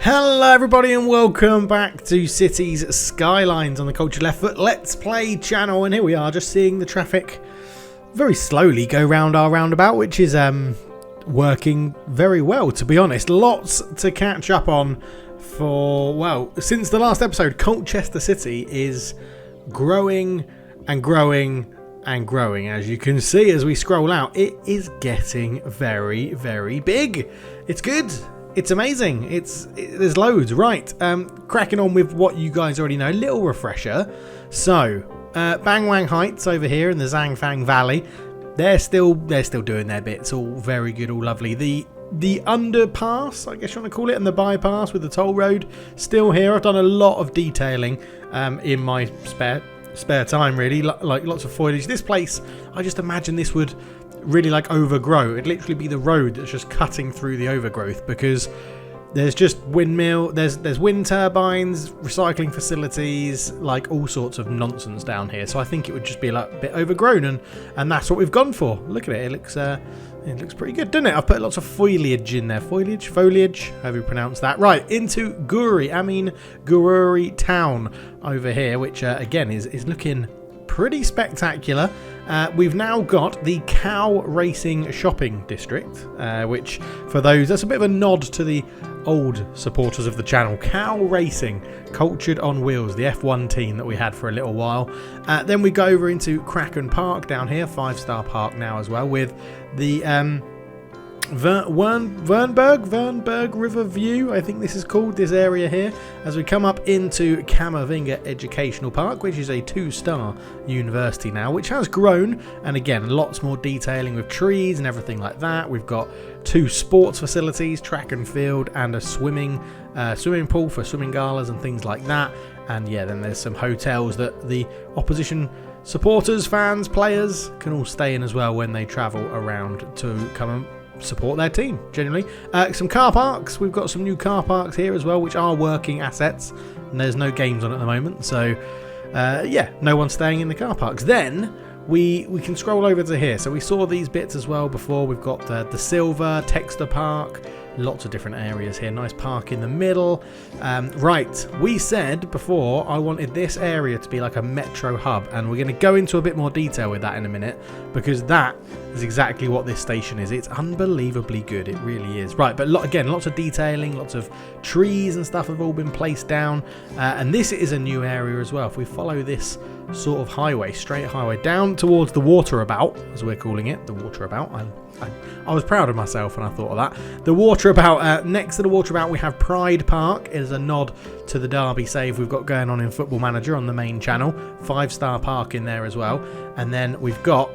Hello everybody and welcome back to Cities Skylines on the Culture Left Foot Let's Play channel, and here we are just seeing the traffic very slowly go round our roundabout, which is working very well, to be honest. Lots to catch up on for, well, since the last episode. Culturchester City is growing and growing and growing. As you can see as we scroll out, it is getting very, very big. It's good. It's amazing. There's loads. Right, cracking on with what you guys already know. Little refresher. So, Bang Wang Heights over here in the Zhangfang Valley. They're still doing their bits. All very good, all lovely. The underpass, I guess you want to call it, and the bypass with the toll road, still here. I've done a lot of detailing in my spare time, really. Like lots of foliage. This place, I just imagine this would really like overgrow. It'd literally be the road that's just cutting through the overgrowth, because there's just windmill, there's wind turbines, recycling facilities, like all sorts of nonsense down here. So I think it would just be like a bit overgrown, and that's what we've gone for. Look at it. It looks pretty good, doesn't it? I've put lots of foliage in there. Foliage, however you pronounce that. Right, into Gururi town over here, which again is looking pretty spectacular. We've now got the Cow Racing Shopping District, which for those, that's a bit of a nod to the old supporters of the channel. Cow Racing, cultured on wheels, the F1 team that we had for a little while. Then we go over into Kraken Park down here, 5-star park now as well, with the Vernberg River View, I think this is called, this area here, as we come up into Kamavinga Educational Park, which is a 2-star university now, which has grown, and again lots more detailing with trees and everything like that. We've got 2 sports facilities, track and field, and a swimming pool for swimming galas and things like that. And yeah, then there's some hotels that the opposition supporters, fans, players can all stay in as well when they travel around to come and support their team, generally. Some car parks. We've got some new car parks here as well, which are working assets, and there's no games on at the moment, so yeah, no one's staying in the car parks. Then we can scroll over to here. So we saw these bits as well before. We've got the Silver Texter Park, lots of different areas here. Nice park in the middle. Right, we said before I wanted this area to be like a metro hub, and we're going to go into a bit more detail with that in a minute, because that is exactly what this station is. It's unbelievably good. It really is. Right, but again, lots of detailing, lots of trees and stuff have all been placed down, and this is a new area as well. If we follow this sort of highway, straight highway down towards the Waterabout, as we're calling it, the Waterabout. I was proud of myself when I thought of that. The Waterabout, next to the Waterabout we have Pride Park. It is a nod to the Derby save we've got going on in Football Manager on the main channel. 5-star park in there as well. And then we've got,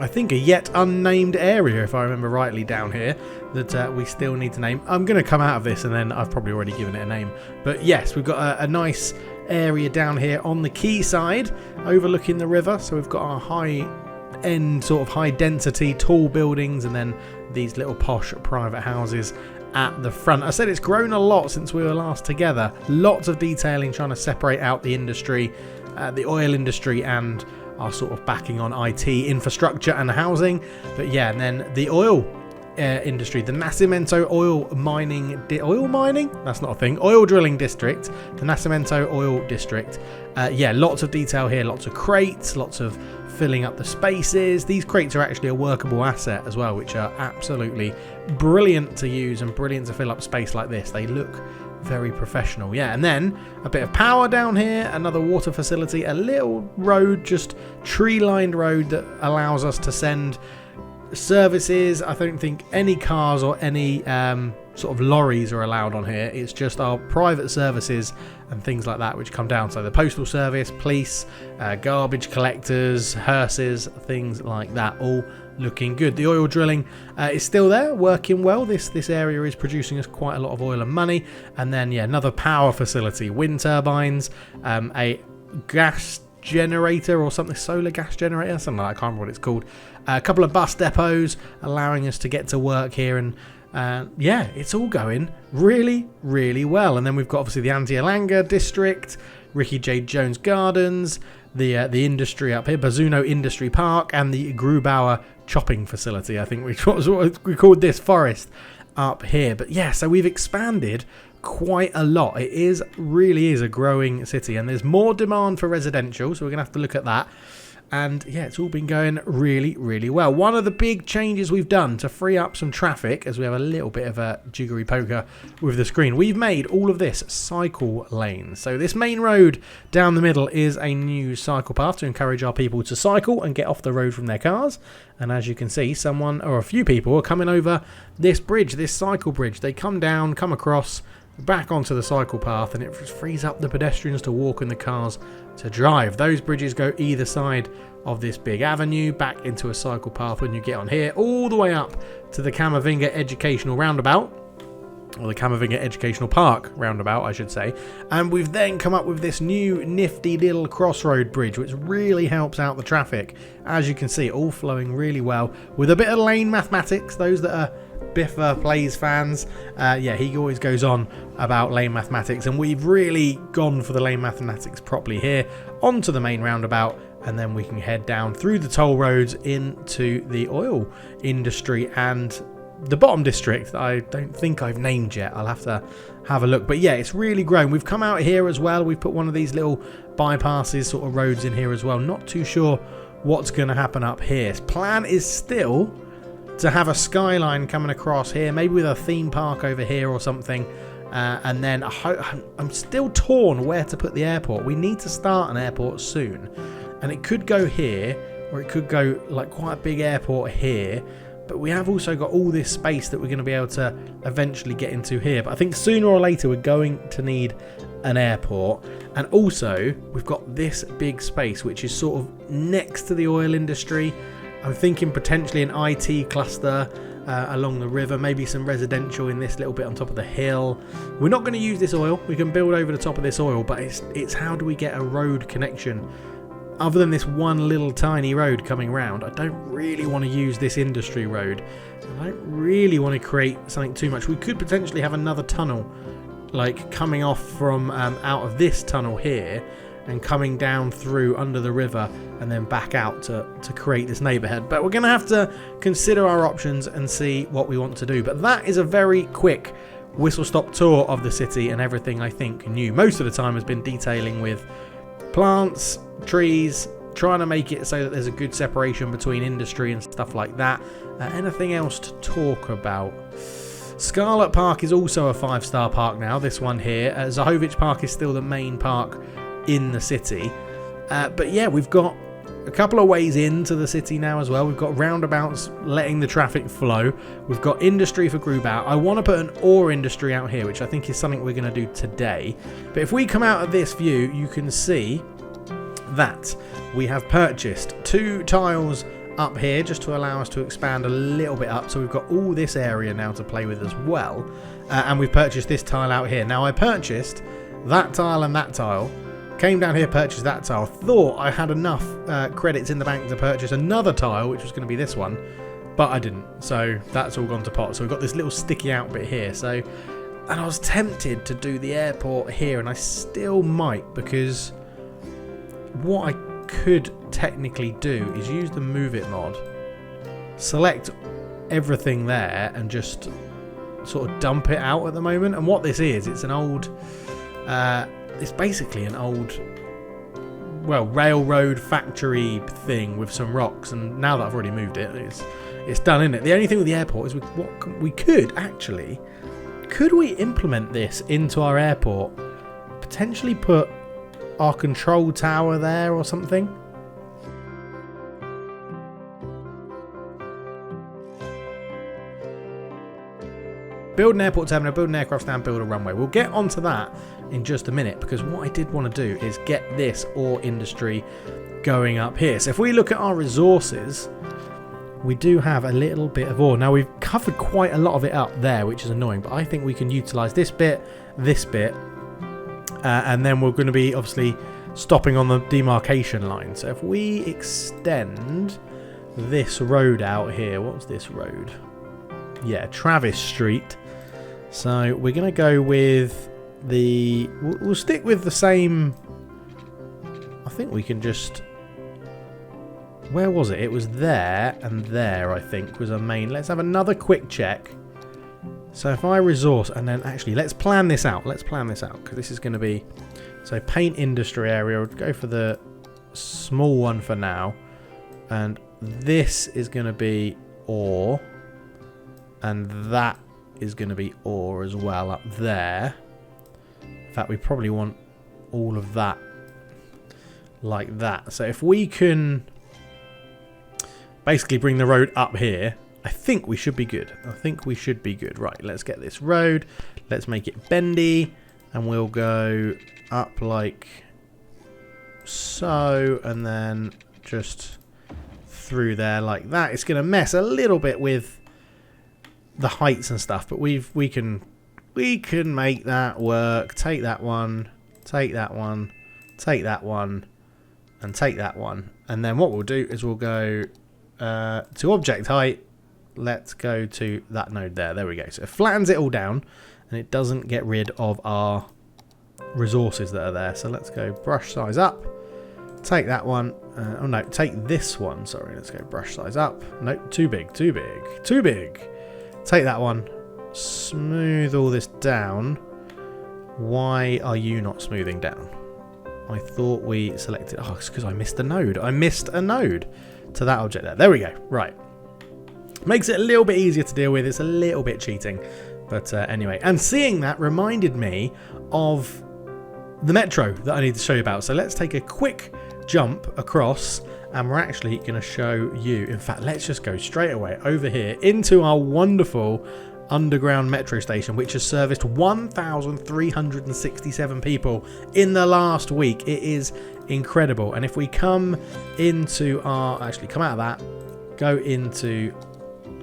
I think, a yet unnamed area, if I remember rightly, down here that we still need to name. I'm going to come out of this and then I've probably already given it a name. But yes, we've got a nice area down here on the quayside overlooking the river. So we've got our high-end, sort of high-density, tall buildings, and then these little posh private houses at the front. I said it's grown a lot since we were last together. Lots of detailing, trying to separate out the industry, the oil industry, and our sort of backing on IT infrastructure and housing. But yeah, and then the oil industry, the Nascimento oil mining, that's not a thing, oil drilling district, the Nascimento oil district. Yeah, lots of detail here, lots of crates, lots of filling up the spaces. These crates are actually a workable asset as well, which are absolutely brilliant to use and brilliant to fill up space like this. They look very professional. Yeah, and then a bit of power down here, another water facility, a little road, just tree-lined road that allows us to send services. I don't think any cars or any sort of lorries are allowed on here. It's just our private services and things like that which come down. So the postal service, police, garbage collectors, hearses, things like that, all looking good. The oil drilling is still there, working well. This area is producing us quite a lot of oil and money. And then yeah, another power facility, wind turbines, a gas generator or something, solar gas generator, something like that. I can't remember what it's called. A couple of bus depots allowing us to get to work here, and yeah, it's all going really, really well. And then we've got obviously the Antialanga district, Ricky J. Jones Gardens, the industry up here, Bazuno Industry Park, and the Grubauer chopping facility. I think we called this forest up here. But yeah, so we've expanded quite a lot. It really is a growing city, and there's more demand for residential, so we're going to have to look at that. And yeah, it's all been going really, really well. One of the big changes we've done to free up some traffic, as we have a little bit of a jiggery poker with the screen, we've made all of this cycle lanes. So this main road down the middle is a new cycle path to encourage our people to cycle and get off the road from their cars. And as you can see, someone or a few people are coming over this bridge, this cycle bridge. They come down, come across, back onto the cycle path, and it frees up the pedestrians to walk and the cars to drive. Those bridges go either side of this big avenue back into a cycle path when you get on here, all the way up to the Camervinga Educational Roundabout, or the Camervinga Educational Park roundabout, I should say. And we've then come up with this new nifty little crossroad bridge, which really helps out the traffic. As you can see, all flowing really well with a bit of lane mathematics. Those that are Biffa Plays fans, yeah, he always goes on about lane mathematics, and we've really gone for the lane mathematics properly here onto the main roundabout, and then we can head down through the toll roads into the oil industry and the bottom district that I don't think I've named yet. I'll have to have a look, but yeah, it's really grown. We've come out here as well. We've put one of these little bypasses sort of roads in here as well. Not too sure what's going to happen up here. Plan is still to have a skyline coming across here, maybe with a theme park over here or something, and then I'm still torn where to put the airport. We need to start an airport soon, and it could go here, or it could go like quite a big airport here, but we have also got all this space that we're going to be able to eventually get into here. But I think sooner or later we're going to need an airport, and also we've got this big space which is sort of next to the oil industry. I'm thinking potentially an IT cluster along the river, maybe some residential in this little bit on top of the hill. We're not going to use this oil. We can build over the top of this oil, but it's how do we get a road connection other than this one little tiny road coming round. I don't really want to use this industry road. I don't really want to create something too much. We could potentially have another tunnel, like coming off from out of this tunnel here and coming down through under the river and then back out to create this neighbourhood. But we're going to have to consider our options and see what we want to do. But that is a very quick whistle-stop tour of the city, and everything I think new. Most of the time has been detailing with plants, trees, trying to make it so that there's a good separation between industry and stuff like that. Anything else to talk about? Scarlet Park is also a 5-star park now, this one here. Zahovic Park is still the main park in the city, but yeah, we've got a couple of ways into the city now as well. We've got roundabouts letting the traffic flow. We've got industry for Grubout. I want to put an ore industry out here, which I think is something we're going to do today. But if we come out of this view, you can see that we have purchased 2 tiles up here just to allow us to expand a little bit up. So we've got all this area now to play with as well, and we've purchased this tile out here. Now I purchased that tile and that tile. Came down here, purchased that tile. Thought I had enough credits in the bank to purchase another tile, which was going to be this one, but I didn't. So that's all gone to pot. So we've got this little sticky out bit here. So, and I was tempted to do the airport here, and I still might, because what I could technically do is use the Move It mod, select everything there, and just sort of dump it out at the moment. And what this is, it's an old... it's basically an old, well, railroad factory thing with some rocks, and now that I've already moved it, it's done, isn't it? The only thing with the airport is what we could actually, could we implement this into our airport? Potentially put our control tower there or something? Build an airport terminal, build an aircraft stand, build a runway. We'll get onto that in just a minute, because what I did want to do is get this ore industry going up here. So if we look at our resources, we do have a little bit of ore. Now we've covered quite a lot of it up there, which is annoying, but I think we can utilise this bit, and then we're going to be obviously stopping on the demarcation line. So if we extend this road out here, what's this road? Yeah, Travis Street. So we're going to go with the... We'll stick with the same... I think we can just... Where was it? It was there and there, I think, was our main. Let's have another quick check. So if I resource, and then actually let's plan this out. Let's plan this out, because this is going to be... So paint industry area, we'll go for the small one for now. And this is going to be ore. And that is going to be ore as well up there. In fact, we probably want all of that like that. So if we can basically bring the road up here, I think we should be good. I think we should be good. Right, let's get this road. Let's make it bendy. And we'll go up like so. And then just through there like that. It's going to mess a little bit with the heights and stuff. But we can make that work. Take that one. Take that one. Take that one. And take that one. And then what we'll do is we'll go to object height. Let's go to that node there. There we go. So it flattens it all down and it doesn't get rid of our resources that are there. So let's go brush size up. Take that one. Oh no, take this one. Sorry, let's go brush size up. Nope, too big, too big, too big. Take that one. Smooth all this down. Why are you not smoothing down? I thought we selected... Oh, it's because I missed a node. I missed a node to that object there. There we go. Right. Makes it a little bit easier to deal with. It's a little bit cheating. But anyway. And seeing that reminded me of the metro that I need to show you about. So let's take a quick jump across. And we're actually going to show you... In fact, let's just go straight away over here into our wonderful underground metro station, which has serviced 1,367 people in the last week. It is incredible. And if we come into our... Actually, come out of that. Go into...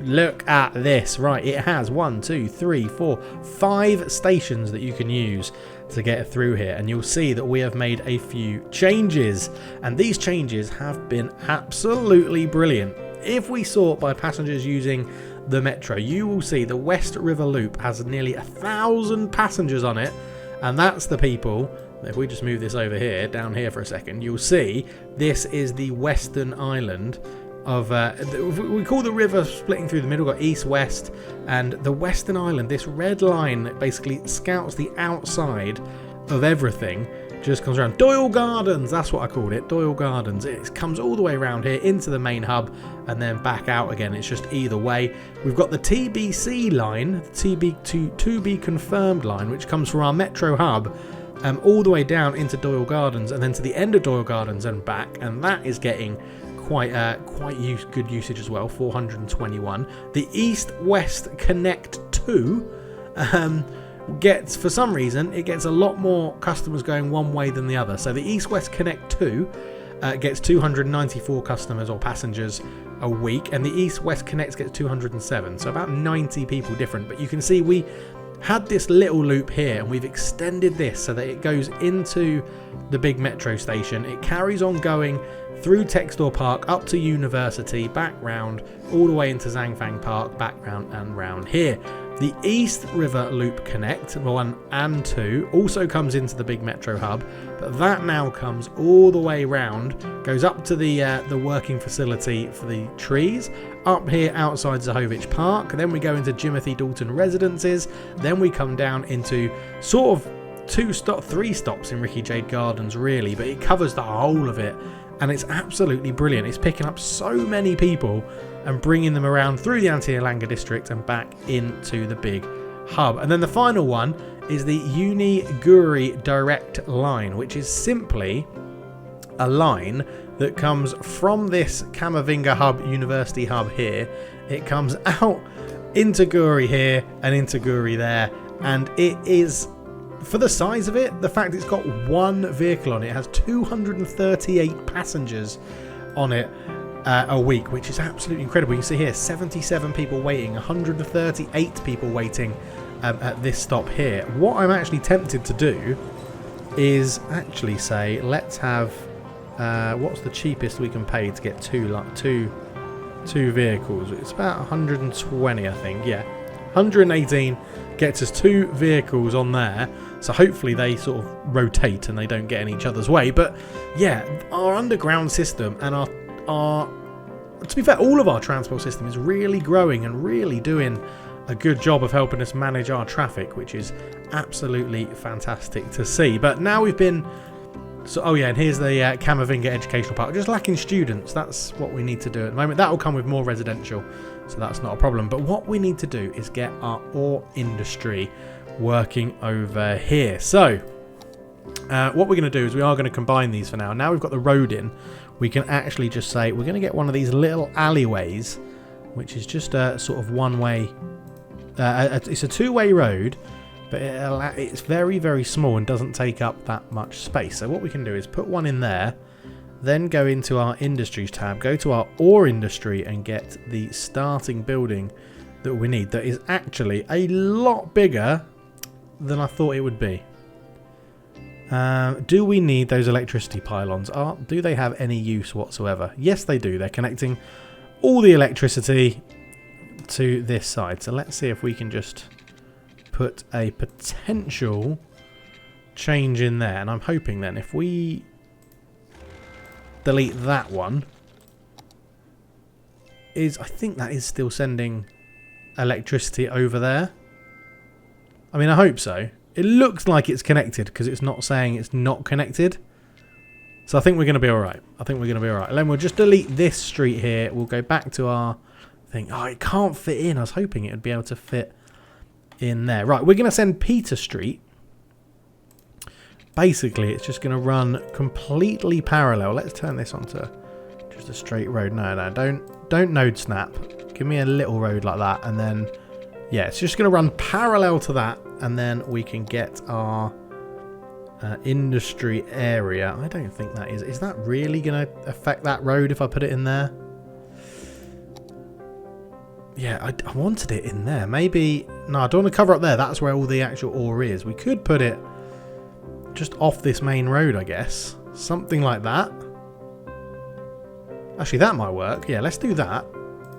Look at this. Right, it has 1, 2, 3, 4, 5 stations that you can use to get through here, and you'll see that we have made a few changes, and these changes have been absolutely brilliant. If we sort by passengers using the metro, you will see the West River Loop has nearly 1,000 passengers on it, and that's the people. If we just move this over here, down here for a second, you'll see this is the Western Island of we call the river splitting through the middle, got east, west, and the Western Island, this red line that basically scouts the outside of everything, just comes around. Doyle Gardens, that's what I called it, Doyle Gardens. It comes all the way around here into the main hub and then back out again. It's just either way. We've got the TBC line, the to be confirmed line, which comes from our metro hub all the way down into Doyle Gardens and then to the end of Doyle Gardens and back, and that is getting quite good usage as well. 421. The East-West Connect 2 gets, for some reason, it gets a lot more customers going one way than the other. So the East-West Connect 2 gets 294 customers or passengers a week, and the East-West Connect gets 207. So about 90 people different. But you can see we had this little loop here, and we've extended this so that it goes into the big metro station. It carries on going through Textor Park up to University, back round, all the way into Zhangfang Park, back round and round here. The East River Loop Connect 1 and 2 also comes into the big metro hub, but that now comes all the way round, goes up to the working facility for the trees, up here outside Zahovich Park, then we go into Jimothy Dalton Residences, then we come down into sort of 3 stops in Ricky Jade Gardens really, but it covers the whole of it. And it's absolutely brilliant. It's picking up so many people and bringing them around through the Antialanga district and back into the big hub. And then the final one is the Uniguri Direct line, which is simply a line that comes from this Kamavinga hub, University hub here. It comes out into Guri here and into Guri there. And it is... For the size of it, the fact it's got one vehicle on it, has 238 passengers on it a week, which is absolutely incredible. You can see here 77 people waiting, 138 people waiting at this stop here. What I'm actually tempted to do is actually say, let's have what's the cheapest we can pay to get two vehicles. It's about 120, I think. Yeah, 118 gets us 2 vehicles on there. So hopefully they sort of rotate and they don't get in each other's way. But yeah, our underground system and our to be fair, all of our transport system is really growing and really doing a good job of helping us manage our traffic, which is absolutely fantastic to see. But now we've been... So, oh yeah, and here's the Camavinga Educational Park. Just lacking students. That's what we need to do at the moment. That will come with more residential, so that's not a problem. But what we need to do is get our ore industry working over here. So, what we're going to do is we are going to combine these for now. Now we've got the road in, we can actually just say we're going to get one of these little alleyways, which is just a sort of one-way... it's a two-way road, but it's very, very small and doesn't take up that much space. So what we can do is put one in there, then go into our industries tab, go to our ore industry and get the starting building that we need. That is actually a lot bigger than I thought it would be. Do we need those electricity pylons? Do they have any use whatsoever? Yes, they do. They're connecting all the electricity to this side. So let's see if we can just put a potential change in there. And I'm hoping then if we delete that one, I think that is still sending electricity over there. I mean, I hope so. It looks like it's connected because it's not saying it's not connected. So I think we're going to be alright. Then we'll just delete this street here. We'll go back to our thing. Oh, it can't fit in. I was hoping it would be able to fit in there. Right, we're going to send Peter Street. Basically, it's just going to run completely parallel. Let's turn this onto just a straight road. No, don't node snap. Give me a little road like that, and then yeah, it's just going to run parallel to that, and then we can get our industry area. I don't think that is that really going to affect that road if I put it in there? Yeah, I wanted it in there. Maybe... No, I don't want to cover up there. That's where all the actual ore is. We could put it just off this main road, I guess. Something like that. Actually, that might work. Yeah, let's do that.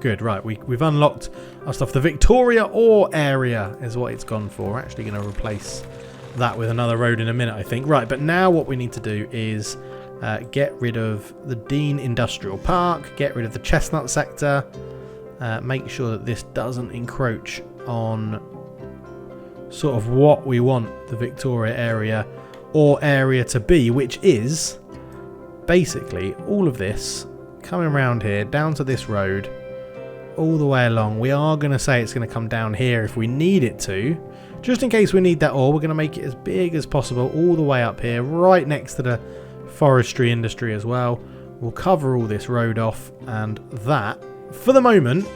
Good, right. We've unlocked our stuff. The Victoria ore area is what it's gone for. We're actually going to replace that with another road in a minute, I think. Right, but now what we need to do is get rid of the Dean Industrial Park, get rid of the Chestnut sector, make sure that this doesn't encroach on sort of what we want the Victoria area or area to be, which is basically all of this coming around here down to this road all the way along. We are going to say it's going to come down here if we need it to, just in case we need that ore. We're going to make it as big as possible all the way up here, right next to the forestry industry as well. We'll cover all this road off, and that for the moment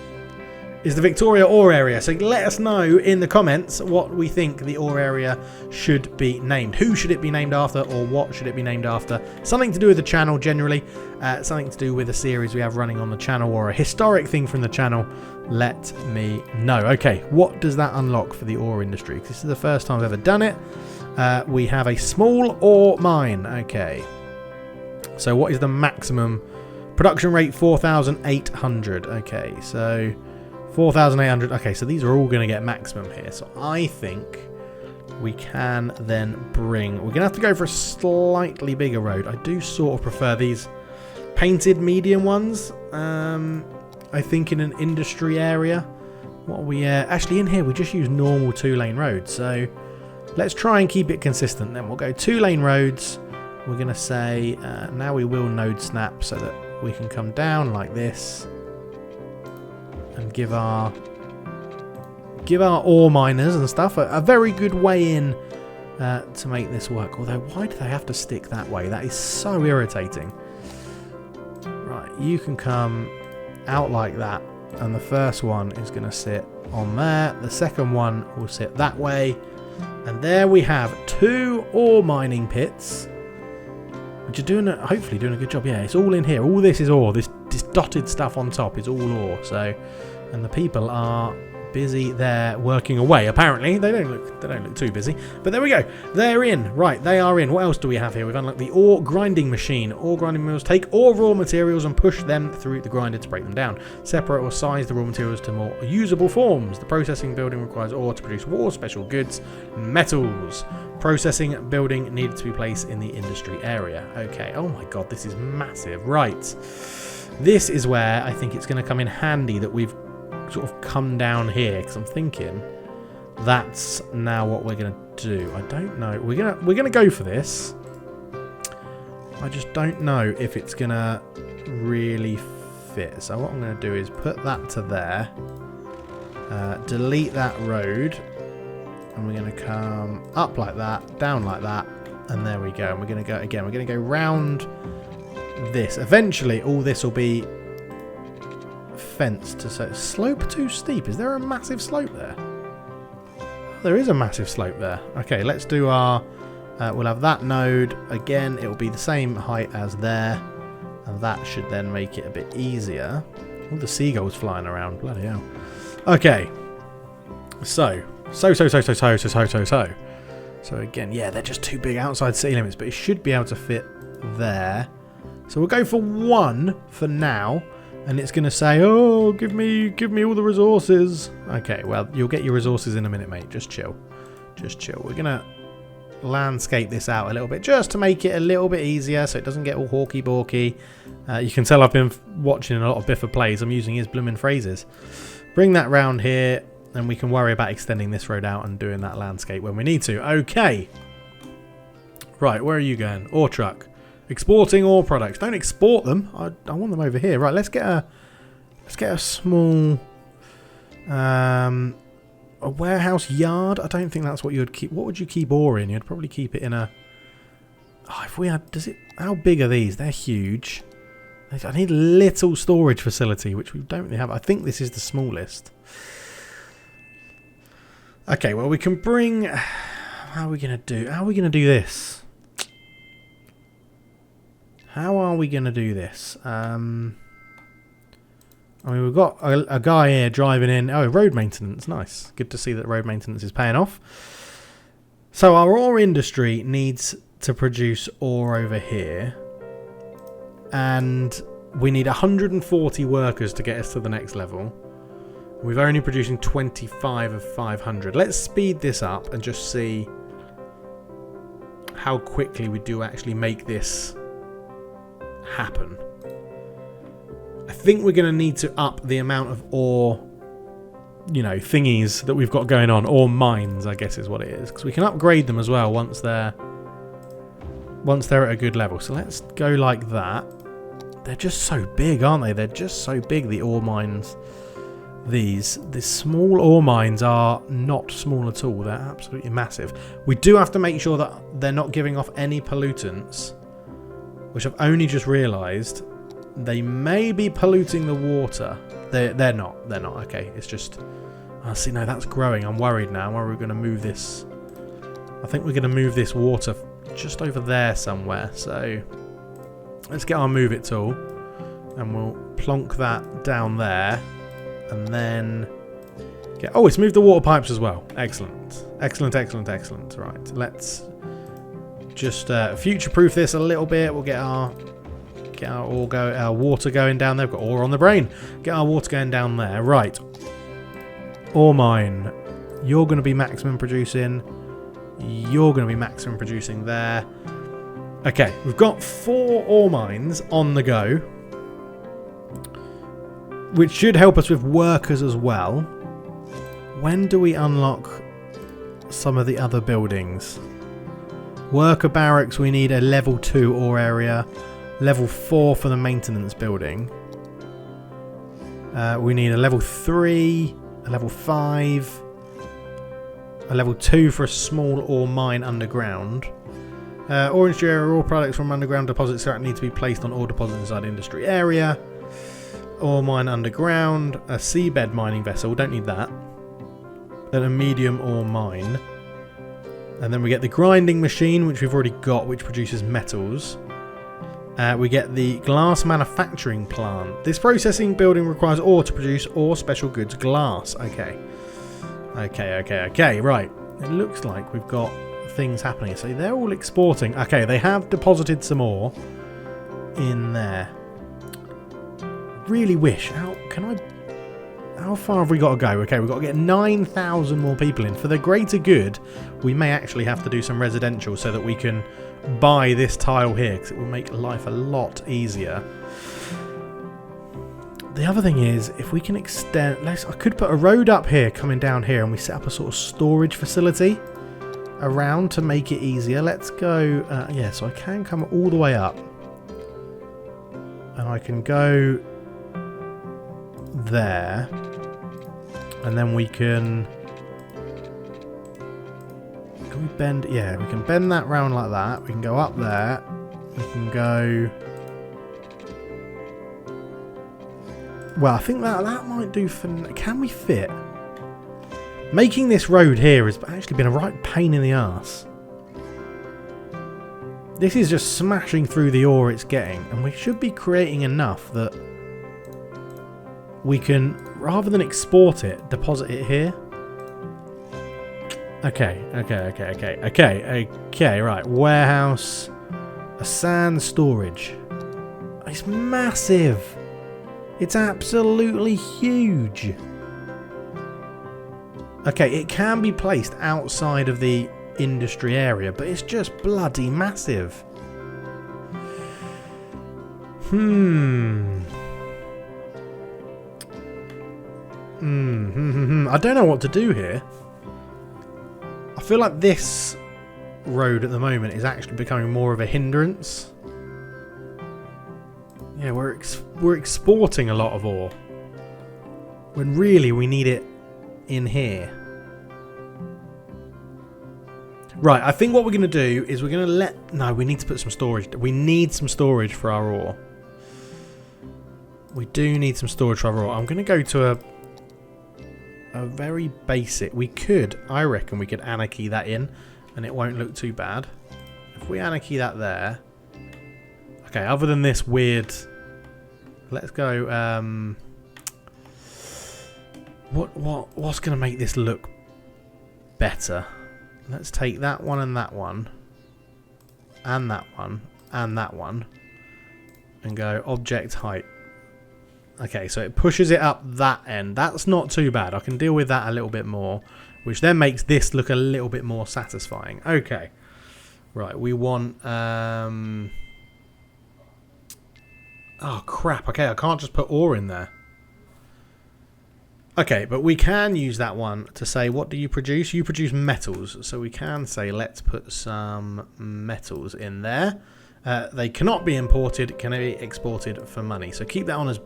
is the Victoria ore area. So let us know in the comments what we think the ore area should be named. Who should it be named after, or what should it be named after? Something to do with the channel generally, something to do with a series we have running on the channel, or a historic thing from the channel. Let me know. Okay, what does that unlock for the ore industry? This is the first time I've ever done it. We have a small ore mine. Okay, so what is the maximum production rate? 4,800. Okay, so 4,800. Okay, so these are all going to get maximum here. So I think we can then bring... We're going to have to go for a slightly bigger road. I do sort of prefer these painted medium ones. I think in an industry area. What are we... actually, in here, we just use normal two-lane roads. So let's try and keep it consistent. Then we'll go two-lane roads. We're going to say... now we will node snap so that we can come down like this and give our ore miners and stuff a very good way in to make this work. Although, why do they have to stick that way? That is so irritating. Right, you can come out like that, and the first one is going to sit on there. The second one will sit that way, and there we have 2 ore mining pits, which are hopefully doing a good job. Yeah, it's all in here. All this is ore. This dotted stuff on top is all ore. So, and the people are busy there working away. Apparently, they don't look too busy. But there we go. They're in. Right, they are in. What else do we have here? We've unlocked the ore grinding machine. Ore grinding mills take ore raw materials and push them through the grinder to break them down. Separate or size the raw materials to more usable forms. The processing building requires ore to produce war, special goods, metals. Processing building needed to be placed in the industry area. Okay. Oh my god, this is massive. Right. This is where I think it's going to come in handy that we've sort of come down here, because I'm thinking that's now what we're going to do. I don't know. We're gonna go for this. I just don't know if it's going to really fit. So what I'm going to do is put that to there. Delete that road. And we're going to come up like that, down like that. And there we go. And we're going to go again. We're going to go round this. Eventually, all this will be fenced. So slope too steep. Is there a massive slope there? There is a massive slope there. Okay, let's do our... we'll have that node. Again, it will be the same height as there. And that should then make it a bit easier. All the seagulls flying around. Bloody hell. Okay. So again, yeah, they're just too big outside city limits, but it should be able to fit there. So we'll go for 1 for now, and it's going to say, "Oh, give me all the resources." Okay, well, you'll get your resources in a minute, mate. Just chill. Just chill. We're going to landscape this out a little bit just to make it a little bit easier so it doesn't get all hawky-balky. You can tell I've been watching a lot of Biffa plays. I'm using his blooming phrases. Bring that round here. And we can worry about extending this road out and doing that landscape when we need to. Okay. Right, where are you going? Ore truck. Exporting ore products. Don't export them. I want them over here. Right, let's get a small a warehouse yard. I don't think that's what you'd keep. What would you keep ore in? You'd probably keep it in a... Oh, if we had... How big are these? They're huge. I need a little storage facility, which we don't really have. I think this is the smallest. Okay, well, we can bring... How are we going to do this? How are we going to do this? I mean, we've got a guy here driving in. Oh, road maintenance. Nice. Good to see that road maintenance is paying off. So our ore industry needs to produce ore over here. And we need 140 workers to get us to the next level. We're only producing 25 of 500. Let's speed this up and just see how quickly we do actually make this happen. I think we're going to need to up the amount of ore, you know, thingies that we've got going on. Ore mines, I guess is what it is. Because we can upgrade them as well once they're at a good level. So let's go like that. They're just so big, aren't they? They're just so big, the ore mines. The small ore mines are not small at all. They're absolutely massive. We do have to make sure that they're not giving off any pollutants, which I've only just realised. They may be polluting the water. They're not. Okay, it's just... see, no, that's growing. I'm worried now. Where are we going to move this? I think we're going to move this water just over there somewhere. So let's get our move it tool, and we'll plonk that down there. And then get... Oh, it's moved the water pipes as well. Excellent. Excellent. Right, let's just future-proof this a little bit. We'll get our water going down there. We've got ore on the brain. Get our water going down there. Right. Ore mine. You're going to be maximum producing. You're going to be maximum producing there. Okay, we've got 4 ore mines on the go, which should help us with workers as well. When do we unlock some of the other buildings? Worker barracks, we need a level 2 ore area. Level 4 for the maintenance building. We need a level 3, a level 5, a level 2 for a small ore mine underground. Ore industry area, ore products from underground deposits need to be placed on ore deposits inside industry area. Ore mine underground, a seabed mining vessel, don't need that. Then a medium ore mine. And then we get the grinding machine, which we've already got, which produces metals. We get the glass manufacturing plant. This processing building requires ore to produce ore special goods glass. Okay, right. It looks like we've got things happening. So they're all exporting. Okay, they have deposited some ore in there. Really wish. How far have we got to go? Okay, we've got to get 9,000 more people in. For the greater good, we may actually have to do some residential so that we can buy this tile here, because it will make life a lot easier. The other thing is, if we can extend... I could put a road up here coming down here and we set up a sort of storage facility around to make it easier. Let's go... yeah, so I can come all the way up. And I can go there. And then we can... Can we bend... Yeah, we can bend that round like that. We can go up there. We can go... Well, I think that might do for... Can we fit? Making this road here has actually been a right pain in the arse. This is just smashing through the ore it's getting. And we should be creating enough that we can, rather than export it, deposit it here. Okay, right. Warehouse. A sand storage. It's massive. It's absolutely huge. Okay, it can be placed outside of the industry area, but it's just bloody massive. I don't know what to do here. I feel like this road at the moment is actually becoming more of a hindrance. Yeah, we're exporting a lot of ore when really we need it in here. Right, I think what we're going to do is we're going to let... No, we need to put some storage. We need some storage for our ore. We do need some storage for our ore. I'm going to go to a very basic... We could, I reckon we could anarchy that in and it won't look too bad. If we anarchy that there... Okay, other than this weird... Let's go... What's going to make this look better? Let's take that one and that one. And that one. And that one. And go object height. Okay, so it pushes it up that end. That's not too bad. I can deal with that a little bit more. Which then makes this look a little bit more satisfying. Okay. Right, we want... Oh, crap. Okay, I can't just put ore in there. Okay, but we can use that one to say, what do you produce? You produce metals. So we can say, let's put some metals in there. They cannot be imported, can be exported for money. So keep that on as...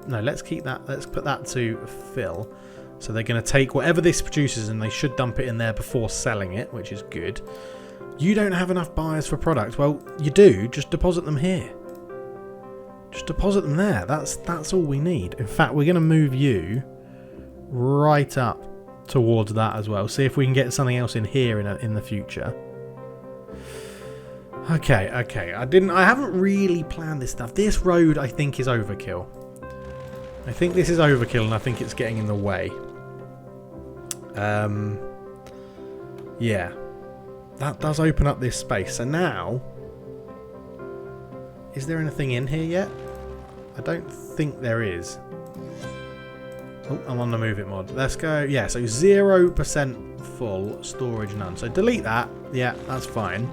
No, let's keep that. Let's put that to fill. So they're going to take whatever this produces and they should dump it in there before selling it, which is good. You don't have enough buyers for products. Well, you do. Just deposit them here. Just deposit them there. That's all we need. In fact, we're going to move you right up towards that as well. See if we can get something else in here in the future. Okay. I haven't really planned this stuff. This road, I think, is overkill. I think this is overkill, and I think it's getting in the way. Yeah, that does open up this space. So now, is there anything in here yet? I don't think there is. Oh, I'm on the move it mod. Let's go. Yeah, so 0% full, storage none. So delete that. Yeah, that's fine.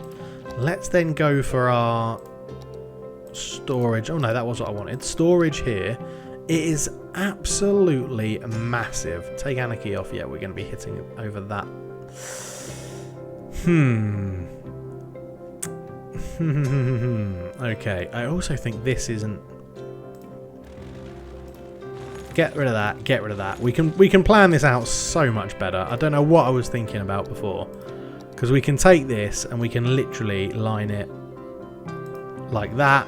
Let's then go for our storage. Oh no, that was what I wanted. Storage here. It is absolutely massive. Take anarchy off. Yeah, we're going to be hitting over that. Okay, I also think this isn't... Get rid of that, get rid of that. We can plan this out so much better. I don't know what I was thinking about before. Because we can take this and we can literally line it like that.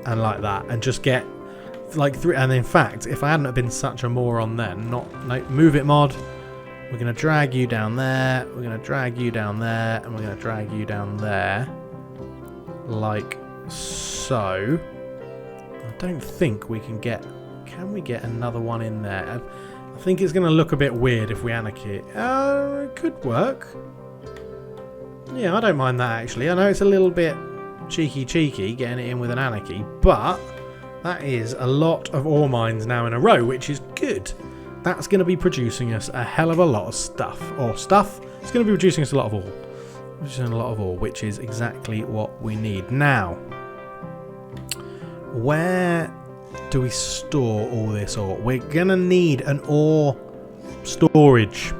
And like that. And just get like three. And in fact, if I hadn't have been such a moron then, move it mod. We're going to drag you down there. We're going to drag you down there. And we're going to drag you down there. Like so. I don't think we can get... Can we get another one in there? I think it's going to look a bit weird if we anarchy it. It could work. Yeah, I don't mind that actually. I know it's a little bit cheeky getting it in with an anarchy, but that is a lot of ore mines now in a row, which is good. That's going to be producing us a hell of a lot of stuff. It's going to be producing us a lot of ore. Which is exactly what we need. Now, where do we store all this ore? We're going to need an ore storage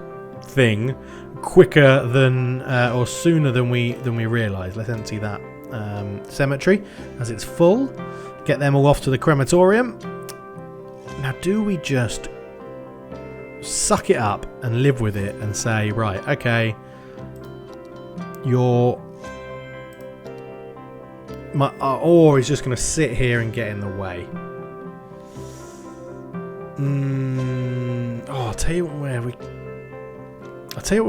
thing quicker than or sooner than we realise. Let's empty that cemetery as it's full. Get them all off to the crematorium. Now, do we just suck it up and live with it and say, right, okay, our ore is just going to sit here and get in the way. I'll tell you what we're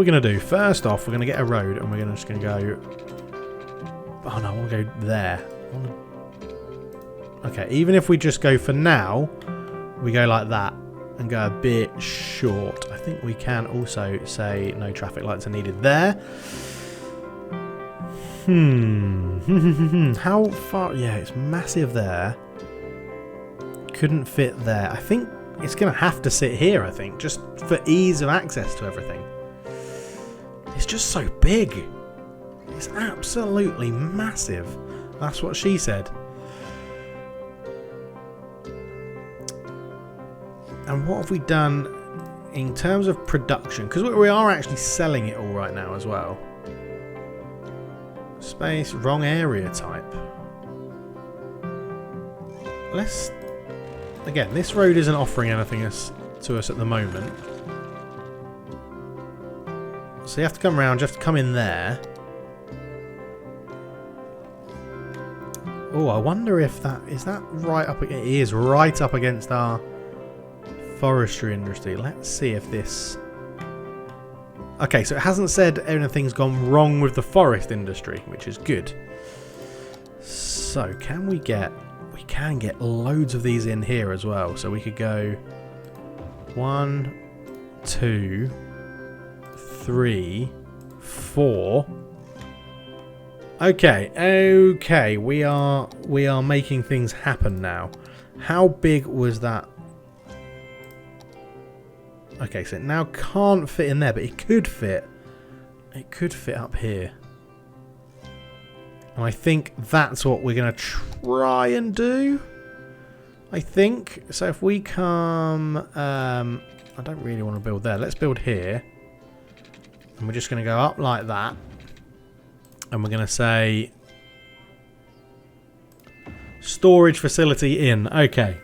going to do. First off, we're going to get a road and we're just going to go... Oh no, I want to go there. Okay, even if we just go for now, we go like that and go a bit short. I think we can also say no traffic lights are needed there. How far? Yeah, it's massive there. Couldn't fit there. I think it's going to have to sit here, I think, just for ease of access to everything. It's just so big. It's absolutely massive. That's what she said. And what have we done in terms of production? Because we are actually selling it all right now as well. Space, wrong area type. Let's... Again, this road isn't offering anything to us at the moment. So you have to come around, you have to come in there. Oh, I wonder if that... Is that right up... It is right up against our forestry industry. Let's see if this... Okay, so it hasn't said anything's gone wrong with the forest industry, which is good. So, can we get... We can get loads of these in here as well. So we could go 1, 2, 3, 4. Okay, we are making things happen now. How big was that? Okay, so it now can't fit in there, but it could fit. It could fit up here. And I think that's what we're going to try and do. I think. So if we come... I don't really want to build there. Let's build here. And we're just going to go up like that. And we're going to say... Storage facility in. Okay.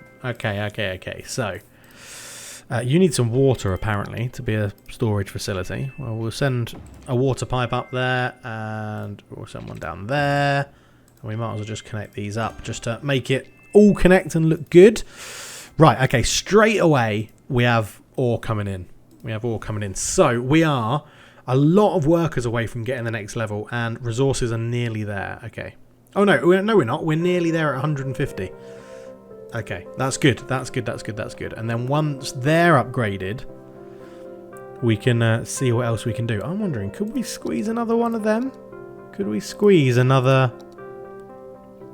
So... you need some water, apparently, to be a storage facility. Well, we'll send a water pipe up there, and we'll send one down there. And we might as well just connect these up, just to make it all connect and look good. Right, okay, straight away, we have ore coming in. So, we are a lot of workers away from getting the next level, and resources are nearly there. Okay. Oh, no, we're not. We're nearly there at 150. Okay, that's good. And then once they're upgraded, we can see what else we can do. I'm wondering, could we squeeze another one of them? Could we squeeze another...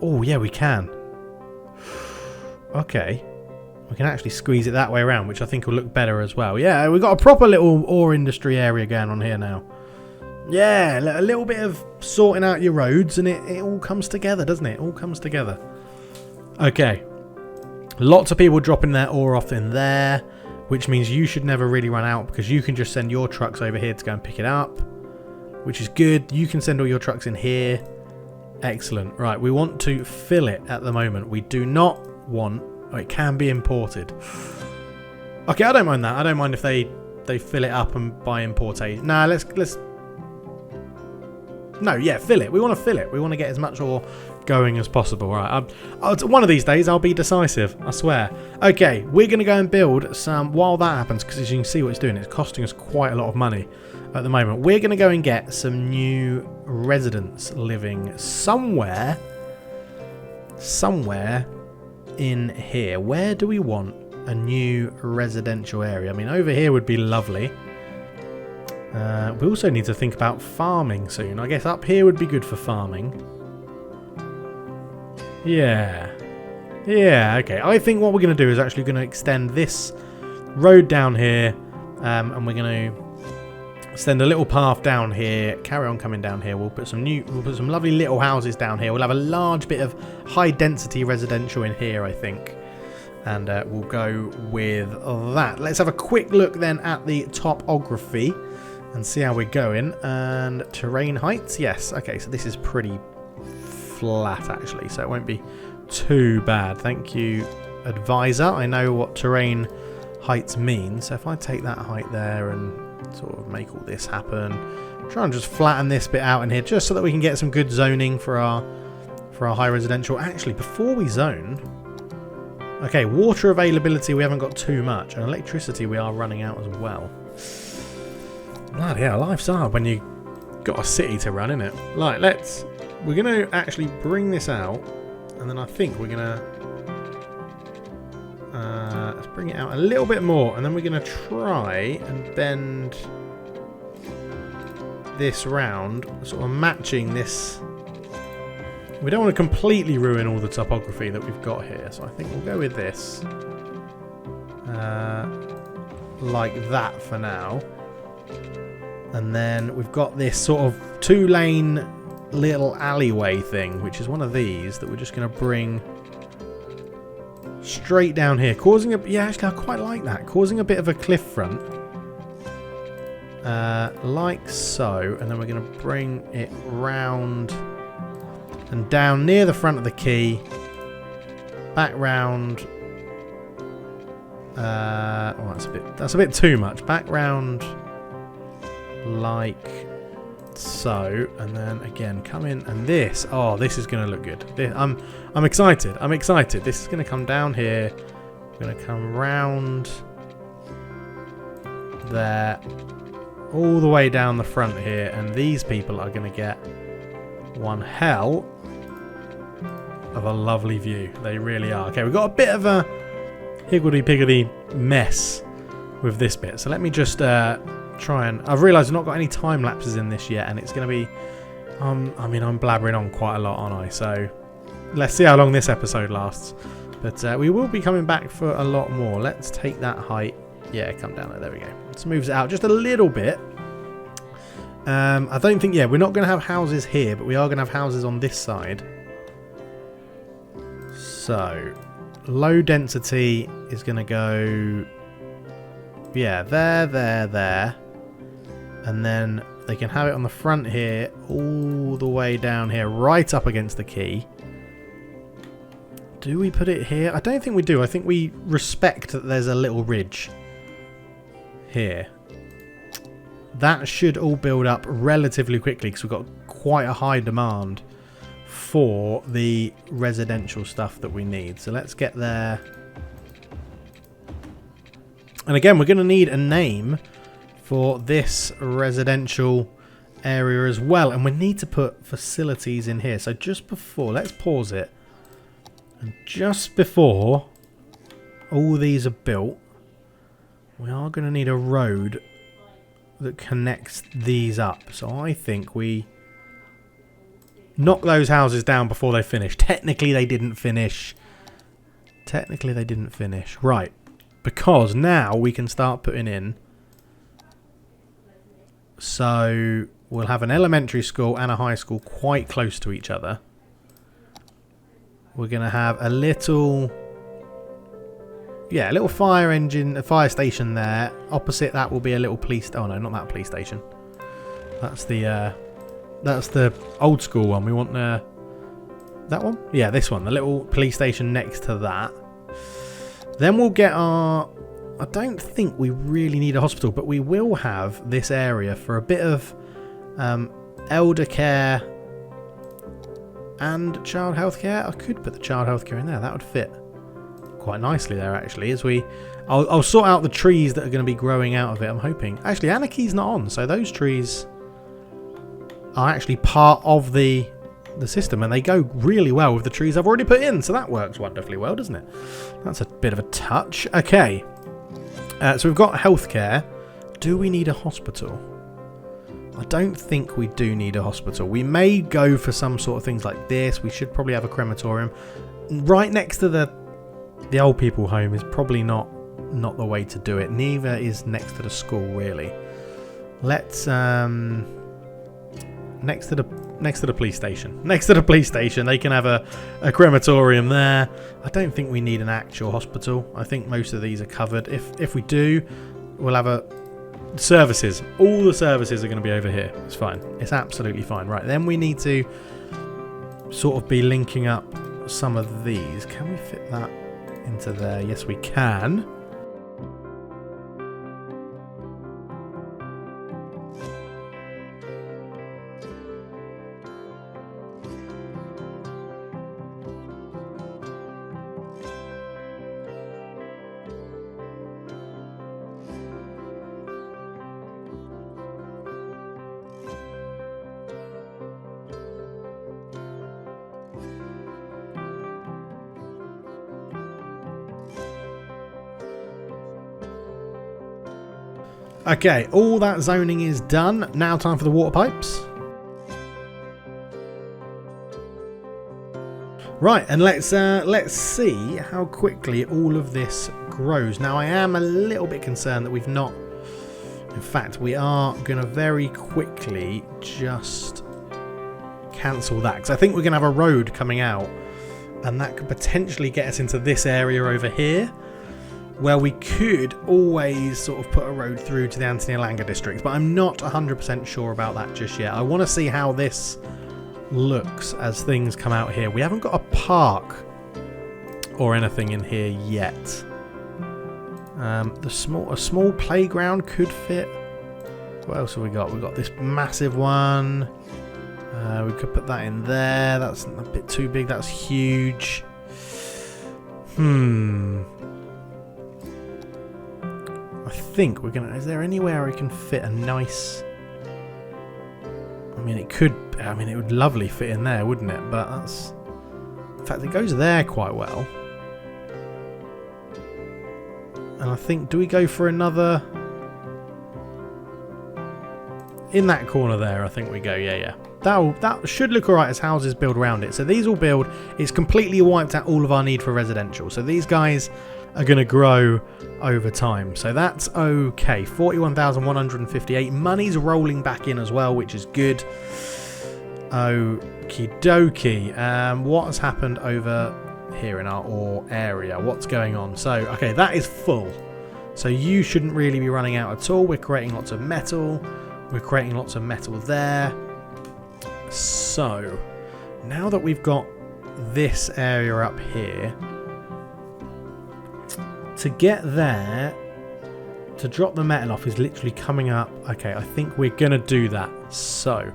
Oh, yeah, we can. Okay. We can actually squeeze it that way around, which I think will look better as well. Yeah, we've got a proper little ore industry area going on here now. Yeah, a little bit of sorting out your roads, and it all comes together, doesn't it? It all comes together. Okay. Lots of people dropping their ore off in there, which means you should never really run out because you can just send your trucks over here to go and pick it up, which is good. You can send all your trucks in here. Excellent. Right, we want to fill it at the moment. We do not want... Oh, it can be imported. Okay, I don't mind that. I don't mind if they fill it up and buy importation. Nah, let's... No, yeah, fill it. We want to fill it. We want to get as much ore going as possible. Right, one of these days I'll be decisive, I swear. Okay, we're going to go and build some... While that happens, because as you can see what it's doing, it's costing us quite a lot of money at the moment. We're going to go and get some new residents living somewhere in here. Where do we want a new residential area? I mean, over here would be lovely. We also need to think about farming soon. I guess up here would be good for farming. Yeah, okay. I think what we're going to do is actually going to extend this road down here, and we're going to extend a little path down here, carry on coming down here. We'll put some lovely little houses down here. We'll have a large bit of high density residential in here, I think. And we'll go with that. Let's have a quick look then at the topography and see how we're going. And terrain heights, yes. Okay, so this is pretty flat actually, so it won't be too bad. Thank you, advisor. I know what terrain heights mean. So if I take that height there and sort of make all this happen, try and just flatten this bit out in here just so that we can get some good zoning for our high residential. Actually, before we zone, okay, water availability we haven't got too much, and electricity we are running out as well. Bloody hell, life's hard when you got a city to run, innit? Right, we're going to actually bring this out, and then I think we're going to let's bring it out a little bit more, and then we're going to try and bend this round, sort of matching this. We don't want to completely ruin all the topography that we've got here, so I think we'll go with this like that for now. And then we've got this sort of 2-lane little alleyway thing, which is one of these that we're just going to bring straight down here, causing a... Yeah, actually, I quite like that. Causing a bit of a cliff front. Like so. And then we're going to bring it round and down near the front of the quay. Back round. Oh, that's a bit too much. Back round like so, and then again come in, and this is going to look good. I'm excited. This is going to come down here. We're going to come round there, all the way down the front here, and these people are going to get one hell of a lovely view. They really are. Okay, we've got a bit of a higgledy-piggledy mess with this bit, so let me just try and... I've realised I've not got any time lapses in this yet, and it's going to be... I mean, I'm blabbering on quite a lot, aren't I? So let's see how long this episode lasts. But we will be coming back for a lot more. Let's take that height. Yeah, come down there. There we go. Let's move it out just a little bit. I don't think... Yeah, we're not going to have houses here, but we are going to have houses on this side. So low density is going to go... Yeah, there. And then they can have it on the front here, all the way down here, right up against the quay. Do we put it here? I don't think we do. I think we respect that there's a little ridge here. That should all build up relatively quickly because we've got quite a high demand for the residential stuff that we need. So let's get there. And again, we're going to need a name for this residential area as well. And we need to put facilities in here. So just before, let's pause it. And just before all these are built, we are going to need a road that connects these up. So I think we knock those houses down before they finish. Technically, they didn't finish. Right. Because now we can start putting in. So we'll have an elementary school and a high school quite close to each other. We're going to have a little... Yeah, a little fire engine, a fire station there. Opposite that will be a little police... Oh no, not that police station. That's the old school one. We want that one? Yeah, this one. The little police station next to that. Then we'll get our... I don't think we really need a hospital, but we will have this area for a bit of elder care and child health care. I could put the child health care in there. That would fit quite nicely there, actually. I'll sort out the trees that are going to be growing out of it, I'm hoping. Actually, Anarchy's not on, so those trees are actually part of the system, and they go really well with the trees I've already put in, so that works wonderfully well, doesn't it? That's a bit of a touch. Okay, so we've got healthcare. Do we need a hospital? I don't think we do need a hospital. We may go for some sort of things like this. We should probably have a crematorium right next to the old people home. Is probably not the way to do it. Neither is next to the school, really. Let's next to the police station. Next to the police station, they can have a crematorium there. I don't think we need an actual hospital. I think most of these are covered. If we do, we'll have a services. All the services are going to be over here. It's fine. It's absolutely fine. Right, then we need to sort of be linking up some of these. Can we fit that into there? Yes, we can. Okay, all that zoning is done. Now time for the water pipes. Right, and let's see how quickly all of this grows. Now I am a little bit concerned that we've not... In fact, we are going to very quickly just cancel that, because I think we're going to have a road coming out, and that could potentially get us into this area over here, where we could always sort of put a road through to the Anthony Alanga district, but I'm not 100% sure about that just yet. I want to see how this looks as things come out here. We haven't got a park or anything in here yet. A small playground could fit. What else have we got? We've got this massive one. We could put that in there. That's a bit too big. That's huge. I think we're gonna... Is there anywhere I can fit a nice... I mean, it could... I mean, it would lovely fit in there, wouldn't it? But that's... In fact, it goes there quite well. And I think... Do we go for another... In that corner there, I think we go. Yeah. That should look alright as houses build around it. So these all build... It's completely wiped out all of our need for residential. So these guys are going to grow over time. So that's okay. 41,158. Money's rolling back in as well, which is good. Okie dokie. What has happened over here in our ore area? What's going on? So, okay, that is full. So you shouldn't really be running out at all. We're creating lots of metal. We're creating lots of metal there. So, now that we've got this area up here, to get there, to drop the metal off is literally coming up. Okay, I think we're going to do that. So,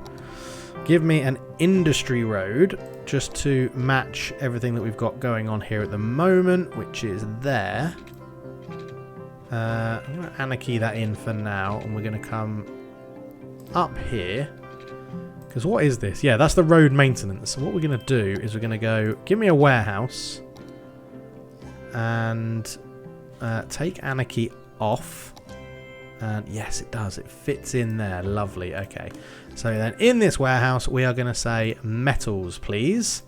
give me an industry road just to match everything that we've got going on here at the moment, which is there. I'm going to anarchy that in for now, and we're going to come up here. Because what is this? Yeah, that's the road maintenance. So what we're going to do is we're going to go, give me a warehouse, and take anarchy off. And yes, it does. It fits in there. Lovely. Okay. So then in this warehouse, we are going to say metals, please.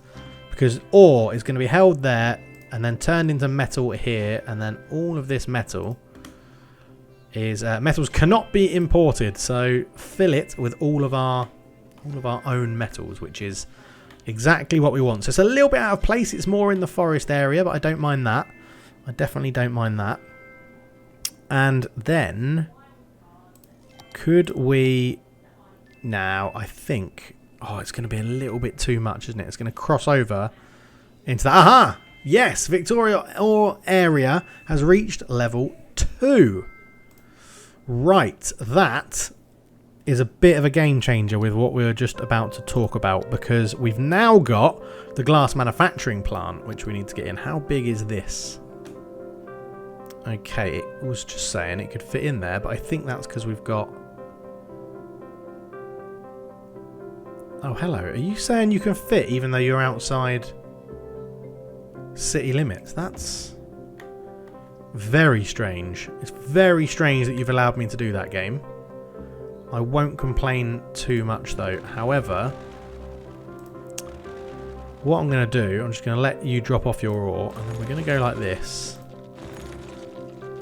Because ore is going to be held there and then turned into metal here. And then all of this metal is... metals cannot be imported. So fill it with all of our own metals, which is exactly what we want. So it's a little bit out of place. It's more in the forest area, but I don't mind that. I definitely don't mind that. And then... Could we... Now, I think... Oh, it's going to be a little bit too much, isn't it? It's going to cross over into that. Aha! Yes! Victoria ore area has reached level 2. Right. That is a bit of a game changer with what we were just about to talk about, because we've now got the glass manufacturing plant, which we need to get in. How big is this? Okay, it was just saying it could fit in there, but I think that's because we've got... Oh, hello. Are you saying you can fit even though you're outside city limits? That's very strange. It's very strange that you've allowed me to do that, game. I won't complain too much, though. However, what I'm going to do, I'm just going to let you drop off your ore, and then we're going to go like this.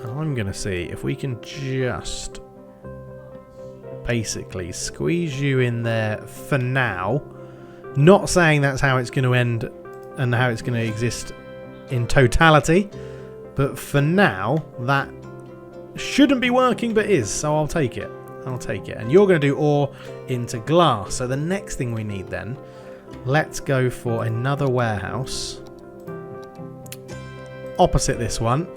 And I'm going to see if we can just basically. Squeeze you in there for now. Not saying that's how it's going to end and how it's going to exist in totality, but for now that shouldn't be working but is, so I'll take it. I'll take it. And you're going to do ore into glass. So the next thing we need then, let's go for another warehouse opposite this one,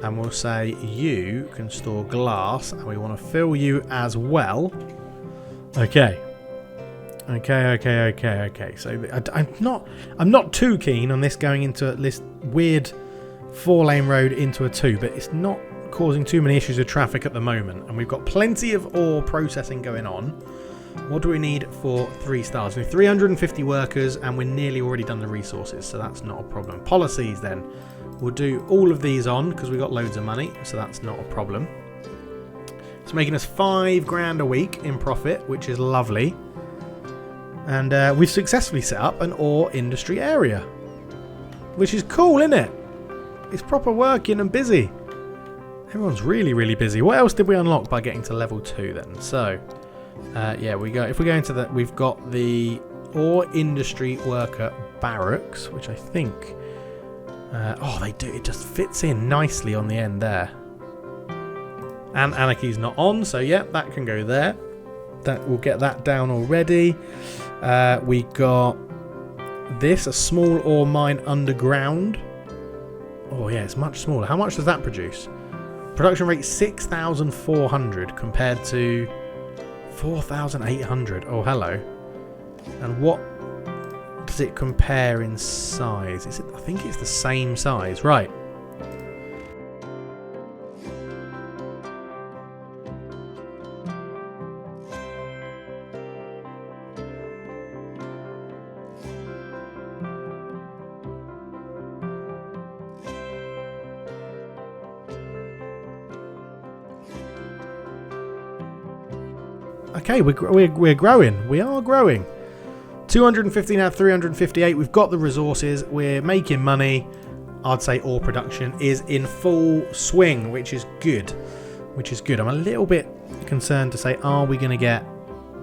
and we'll say you can store glass, and we want to fill you as well. Okay. So I'm not too keen on this going into this weird 4-lane road into a 2, but it's not causing too many issues with traffic at the moment, and we've got plenty of ore processing going on. What do we need for 3 stars? We need 350 workers, and we're nearly already done the resources, so that's not a problem. Policies then. We'll do all of these on because we've got loads of money, so that's not a problem. It's making us 5 grand a week in profit, which is lovely. And we've successfully set up an ore industry area, which is cool, isn't it? It's proper working and busy. Everyone's really, really busy. What else did we unlock by getting to level 2 then? So, yeah, if we go into that, we've got the ore industry worker barracks, which I think, oh, they do. It just fits in nicely on the end there. And Anarchy's not on, so yeah, that can go there. That we'll get that down already. We got this, a small ore mine underground. Oh yeah, it's much smaller. How much does that produce? Production rate 6,400 compared to 4,800. Oh, hello. And what does it compare in size? Is it? I think it's the same size, right? Okay, we're growing. We are growing. 250 now, 358. We've got the resources. We're making money. I'd say ore production is in full swing, which is good. I'm a little bit concerned to say, are we going to get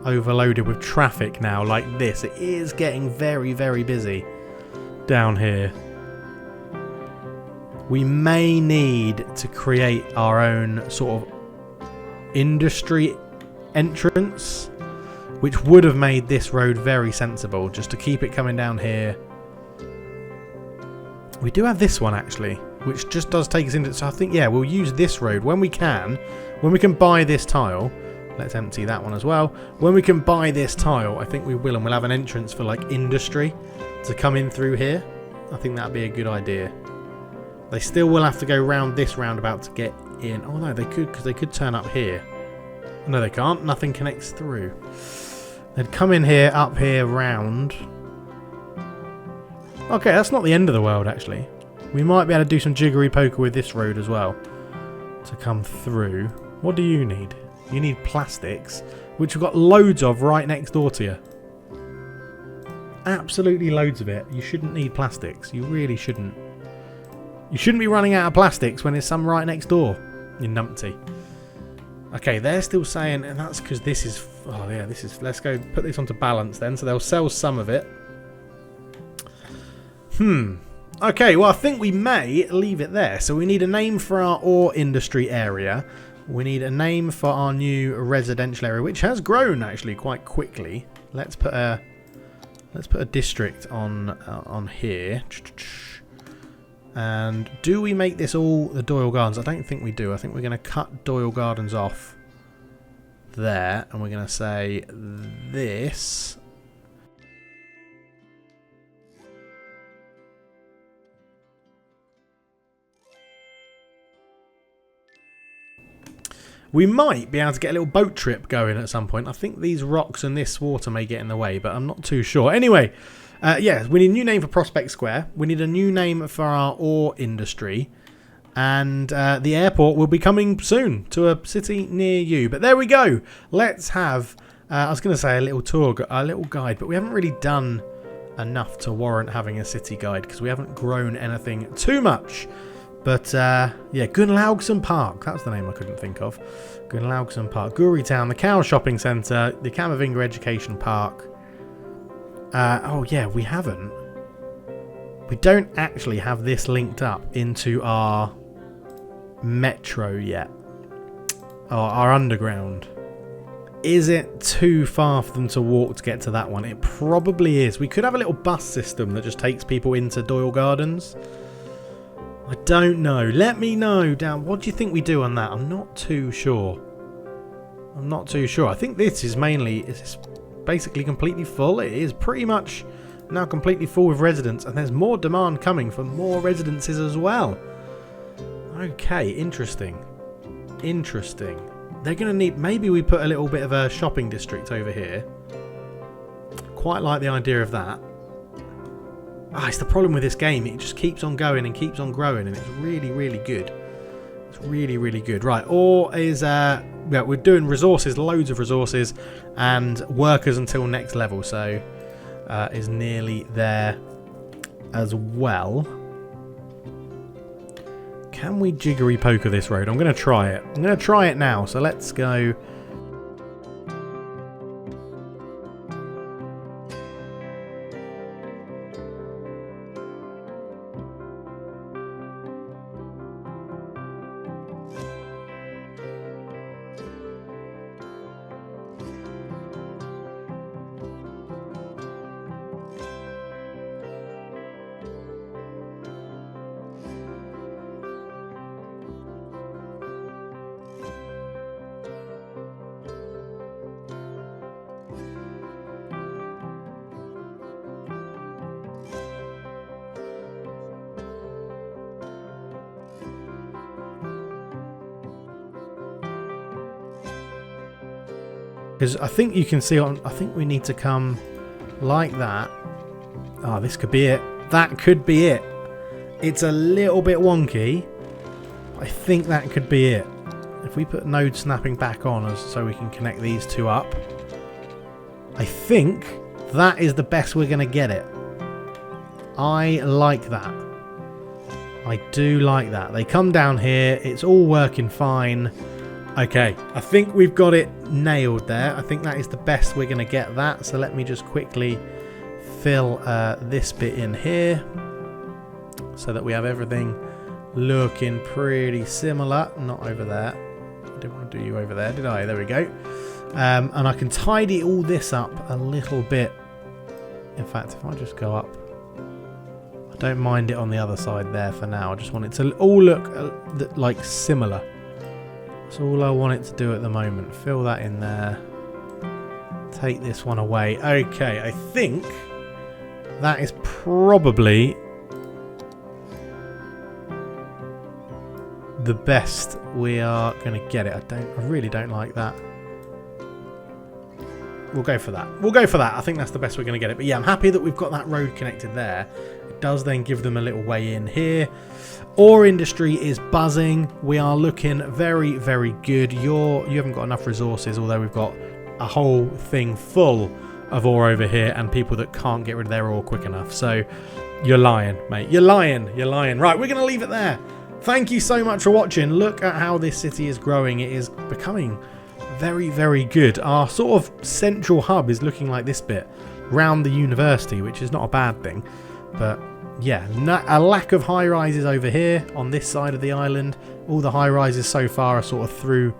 overloaded with traffic now like this? It is getting very, very busy down here. We may need to create our own sort of industry entrance, which would have made this road very sensible, just to keep it coming down here. We do have this one actually, which just does take us into, so I think, yeah, we'll use this road when we can buy this tile. Let's empty that one as well. When we can buy this tile, I think we will, and we'll have an entrance for like industry to come in through here. I think that'd be a good idea. They still will have to go round this roundabout to get in. Oh no, they could, because they could turn up here. No, they can't. Nothing connects through. They'd come in here, up here, round. Okay, that's not the end of the world, actually. We might be able to do some jiggery poker with this road as well to come through. What do you need? You need plastics, which we've got loads of right next door to you. Absolutely loads of it. You shouldn't need plastics. You really shouldn't. You shouldn't be running out of plastics when there's some right next door, you numpty. Okay, they're still saying, and that's because this is, oh yeah, this is, let's go put this onto balance then, so they'll sell some of it. Okay, well I think we may leave it there. So we need a name for our ore industry area. We need a name for our new residential area, which has grown actually quite quickly. Let's put a district on here. And do we make this all the Doyle Gardens? I don't think we do. I think we're going to cut Doyle Gardens off there, and we're going to say this. We might be able to get a little boat trip going at some point. I think these rocks and this water may get in the way, but I'm not too sure. Anyway, yeah, we need a new name for Prospect Square. We need a new name for our ore industry. And the airport will be coming soon to a city near you. But there we go. Let's have, I was going to say a little tour, a little guide, but we haven't really done enough to warrant having a city guide because we haven't grown anything too much. But, yeah, Gunlaugson Park. That's the name I couldn't think of. Gunlaugson Park. Guri Town, the Cow Shopping Centre, the Camervinga Education Park. Oh, yeah, we haven't. We don't actually have this linked up into our metro yet. Or our underground. Is it too far for them to walk to get to that one? It probably is. We could have a little bus system that just takes people into Doyle Gardens. I don't know. Let me know down. What do you think we do on that? I'm not too sure. I think this is basically completely full. It is pretty much now completely full with residents, and there's more demand coming for more residences as well. Okay, interesting. They're going to need... Maybe we put a little bit of a shopping district over here. Quite like the idea of that. It's the problem with this game. It just keeps on going and keeps on growing, and it's really, really good. It's really, really good. Right, ore is... yeah, we're doing resources, loads of resources, and workers until next level, so is nearly there as well. Can we jiggery poker this road? I'm going to try it. I'm going to try it now, so let's go... Because I think you can see on... I think we need to come like that. Oh, this could be it. That could be it. It's a little bit wonky. I think that could be it. If we put node snapping back on us so we can connect these two up. I think that is the best we're going to get it. I like that. I do like that. They come down here. It's all working fine. Okay, I think we've got it nailed there. I think that is the best we're going to get that. So let me just quickly fill this bit in here so that we have everything looking pretty similar. Not over there. I didn't want to do you over there, did I? There we go. And I can tidy all this up a little bit. In fact, if I just go up, I don't mind it on the other side there for now. I just want it to all look like similar. That's all I want it to do at the moment. Fill that in there. Take this one away. Okay, I think that is probably the best we are going to get it. I really don't like that. We'll go for that. I think that's the best we're going to get it. But yeah, I'm happy that we've got that road connected there. It does then give them a little way in here. Ore industry is buzzing. We are looking very, very good. You haven't got enough resources, although we've got a whole thing full of ore over here and people that can't get rid of their ore quick enough. So you're lying, mate. You're lying. Right, we're going to leave it there. Thank you so much for watching. Look at how this city is growing. It is becoming very, very good. Our sort of central hub is looking like this bit round the university, which is not a bad thing. But yeah, a lack of high rises over here on this side of the island. All the high rises so far are sort of through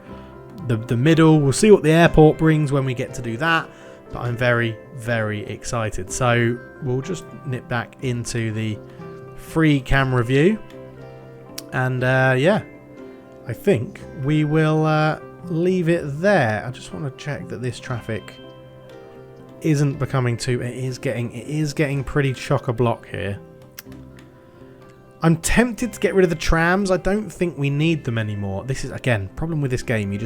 the middle. We'll see what the airport brings when we get to do that. But I'm very, very excited. So we'll just nip back into the free camera view. And yeah, I think we will leave it there. I just want to check that this traffic isn't becoming too... It is getting pretty chock-a-block here. I'm tempted to get rid of the trams. I don't think we need them anymore. This is, again, problem with this game. You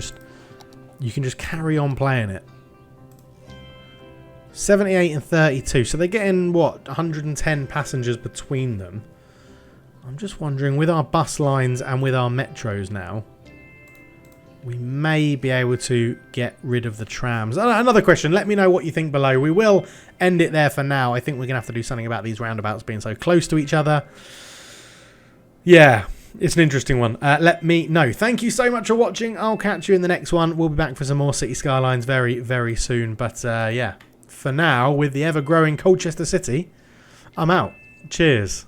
can just carry on playing it. 78 and 32. So they're getting, what, 110 passengers between them. I'm just wondering, with our bus lines and with our metros now, we may be able to get rid of the trams. Another question. Let me know what you think below. We will end it there for now. I think we're going to have to do something about these roundabouts being so close to each other. Yeah, it's an interesting one. Let me know. Thank you so much for watching. I'll catch you in the next one. We'll be back for some more City Skylines very, very soon. But yeah, for now, with the ever-growing Culturchester City, I'm out. Cheers.